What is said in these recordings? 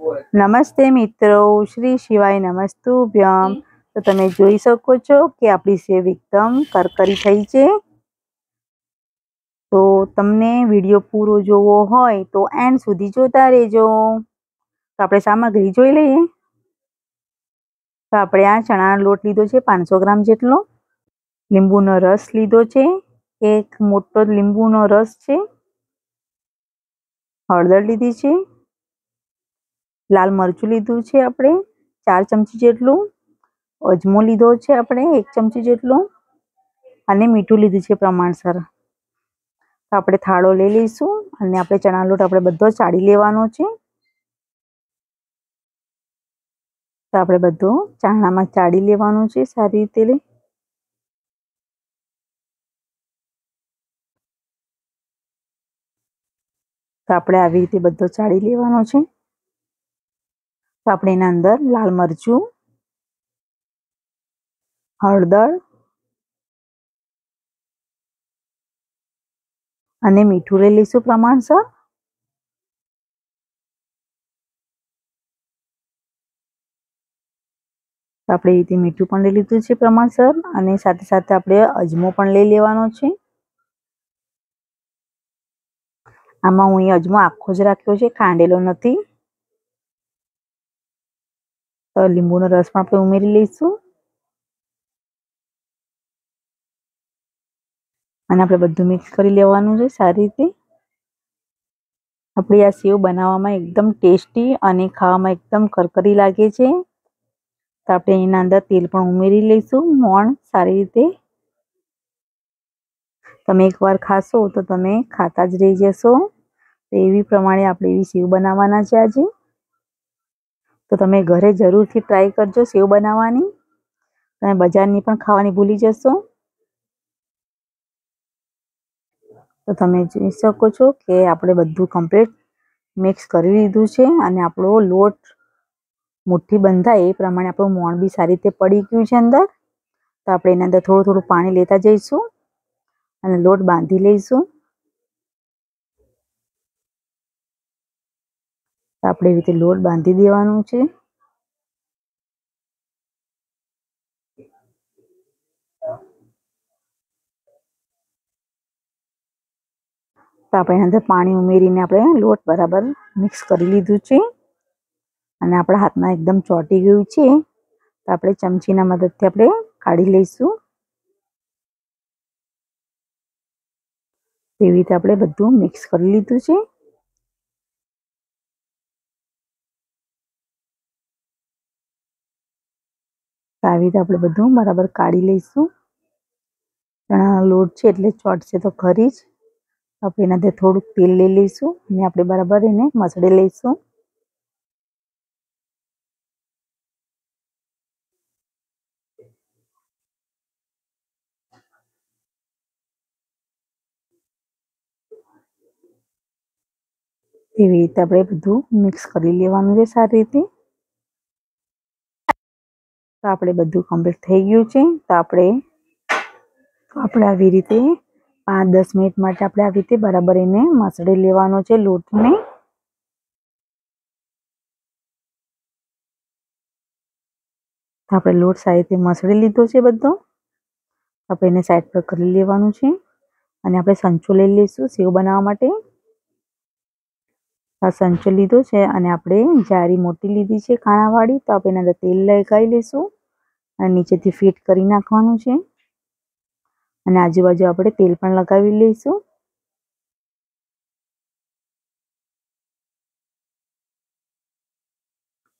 નમસ્તે મિત્રો, શ્રી શિવાય નમસ્તુભ્યમ। તો તમે જોઈ શકો છો કે આપણી સેવ એકદમ કરકરી થઈ છે। તો તમને વિડીયો પૂરો જોવો હોય તો એન્ડ સુધી જોતા રહેજો। તો આપણે સામગ્રી જોઈ લઈએ। તો આપણે આ ચણાનો લોટ લીધો છે 500 ગ્રામ જેટલો, લીંબુનો રસ લીધો છે, એક મોટો લીંબુનો રસ છે, હળદર લીધી છે, લાલ મરચું લીધું છે આપણે 4 ચમચી જેટલું, અજમો લીધો છે આપણે 1 ચમચી જેટલો અને મીઠું લીધું છે પ્રમાણસર। તો આપણે થાળો લઈ લઈશું અને આપણે ચણાનો લોટ આપણે બધો ચાળી લેવાનો છે। તો આપણે બધો ચાળણામાં ચાળી લેવાનો છે સારી રીતે। તો આપણે આવી રીતે બધો ચાળી લેવાનો છે। તો આપણે એના અંદર લાલ મરચું, હળદર અને મીઠું લઈ લઈશું પ્રમાણસર। તો આપણે એ રીતે મીઠું પણ લઈ લીધું છે પ્રમાણસર અને સાથે સાથે આપણે અજમો પણ લઈ લેવાનો છે। આમાં હું અજમો આખો જ રાખ્યો છે, ખાંડેલો નથી। તો લીંબુનો રસ પણ આપણે ઉમેરી લઈશું અને આપણે બધું મિક્સ કરી લેવાનું છે સારી રીતે। આપણી આ સેવ બનાવવામાં એકદમ ટેસ્ટી અને ખાવામાં એકદમ કરકરી લાગે છે। તો આપણે એના અંદર તેલ પણ ઉમેરી લઈશું મોણ સારી રીતે। તમે એકવાર ખાશો તો તમે ખાતા જ રહી જશો। તો એવી પ્રમાણે આપણે એવી સેવ બનાવવાના છે આજે। તો તમે ઘરે જરૂરથી ટ્રાય કરજો સેવ બનાવવાની। તમે બજારની પણ ખાવાની ભૂલી જશો। તો તમે જોઈ શકો છો કે આપણે બધું કમ્પ્લીટ મિક્સ કરી લીધું છે અને આપણો લોટ મુઠ્ઠી બંધાય એ પ્રમાણે આપણું મોણ બી સારી રીતે પડી ગયું છે અંદર। તો આપણે એના અંદર થોડું થોડું પાણી લેતા જઈશું અને લોટ બાંધી લઈશું। તો આપણે એવી રીતે લોટ બાંધી દેવાનું છે। તો આપણે એના અંદર પાણી ઉમેરીને આપણે લોટ બરાબર મિક્સ કરી લીધું છે અને આપણા હાથમાં એકદમ ચોંટી ગયું છે। તો આપણે ચમચીના મદદથી આપણે કાઢી લઈશું। તેવી રીતે આપણે બધું મિક્સ કરી લીધું છે। તો આવી રીતે આપણે બધું બરાબર કાઢી લઈશું। ચણાનો લોટ છે એટલે ચોટશે તો ખરી જ। આપણે એના અંદર થોડુંક તેલ લઈ લઈશું અને આપણે બરાબર એને મસળી લઈશું। એવી રીતે આપણે બધું મિક્સ કરી લેવાનું છે સારી રીતે। તો આપણે બધું કમ્પ્લીટ થઈ ગયું છે। તો આપણે આવી રીતે 5-10 મિનિટ માટે આપણે આવી રીતે બરાબર એને મસળી લેવાનો છે લોટને। તો આપણે લોટ સારી રીતે મસળી લીધો છે બધો। આપણે એને સાઈડ પર કરી લેવાનું છે અને આપણે સંચો લઈ લઈશું સેવ બનાવવા માટે। આ સંચો લીધો છે અને આપણે જારી મોટી લીધી છે કાણાવાળી। તો આપણે એના અંદર તેલ લગાવી લઈશું અને નીચેથી ફિટ કરી નાખવાનું છે અને આજુબાજુ આપણે તેલ પણ લગાવી લઈશું।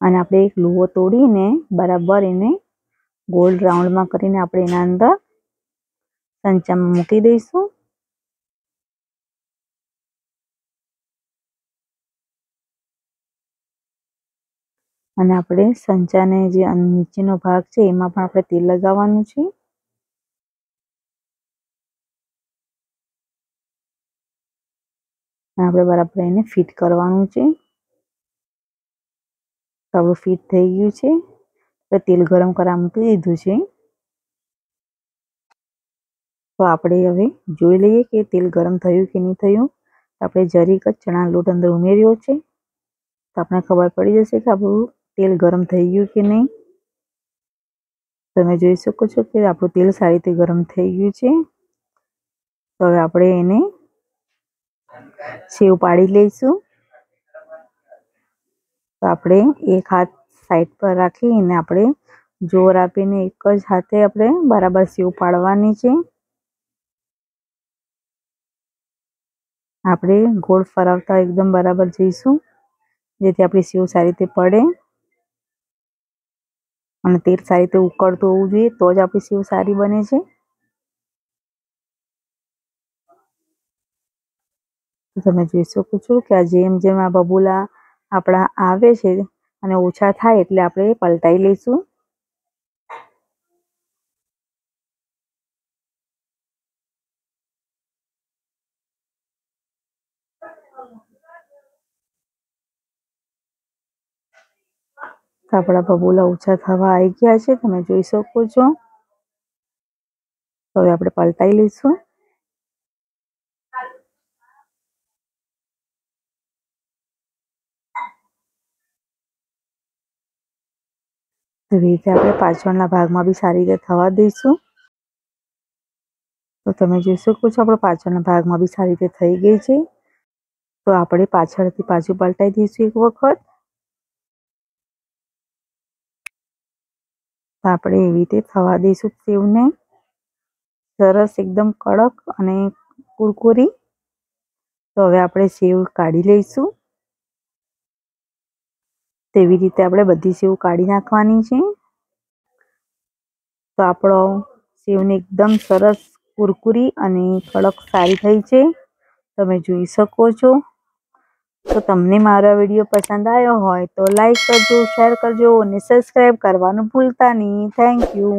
અને આપણે એક લુઓ તોડીને બરાબર એને ગોળ રાઉન્ડમાં કરીને આપણે એના અંદર સંચામાં મૂકી દઈશું। અને આપણે સંચાને જે નીચેનો ભાગ છે એમાં પણ આપણે તેલ લગાવવાનું છે। આપણે બરાબર એને ફિટ કરવાનું છે। તો આપણું ફિટ થઈ ગયું છે। તો તેલ ગરમ કરવા મૂકી દીધું છે। તો આપણે હવે જોઈ લઈએ કે તેલ ગરમ થયું કે નહીં થયું। તો આપણે જરીક જ ચણાનો લોટ અંદર ઉમેર્યો છે તો આપણે ખબર પડી જશે કે આપણું તેલ ગરમ થઈ ગયું કે નહીં. તમે જોઈ શકો છો કે આપણું તેલ સારી રીતે ગરમ થઈ ગયું છે. તો હવે આપણે એને સેવ પાડી લઈશું. તો આપણે એક હાથ સાઈડ પર રાખીને આપણે જોર આપીને એક જ હાથે આપણે બરાબર સેવ પાડવાની છે. આપણે ગોળ ફરાવતા એકદમ બરાબર જઈશું, જેથી આપણી સેવ સારી રીતે પડે અને તેલ સારી રીતે ઉકળતું હોવું જોઈએ, તો જ આપણી સેવ સારી બને છે. તમે જોઈ શકો છો કે આ જેમ જેમ આ બબુલા આપણા આવે છે અને ઓછા થાય એટલે આપણે પલટાઈ લઈશું. આપણા બબુલા ઓછા થવા આવી ગયા છે, તમે જોઈ શકો છો. તો હવે આપણે પલટાઈ લઈશું. એવી રીતે આપણે પાછળના ભાગમાં બી સારી રીતે થવા દઈશું. તો તમે જોઈ શકો છો આપણો પાછળના ભાગમાં બી સારી રીતે થઈ ગઈ છે. તો આપણે પાછળથી પાછું પલટાઈ દઈશું એક વખત. તો આપણે એવી રીતે થવા દઈશું સેવને સરસ એકદમ કડક અને કુરકુરી. તો હવે આપણે સેવ કાઢી લઈશું. તેવી રીતે આપણે બધી સેવ કાઢી નાખવાની છે. તો આપણો સેવને એકદમ સરસ કુરકુરી અને કડક સારી થઈ છે, તમે જોઈ શકો છો. તો તમને મારો વિડીયો પસંદ આવ્યો હોય તો લાઈક કરજો, શેર કરજો અને સબસ્ક્રાઈબ કરવાનું ભૂલતા નહીં. Thank you.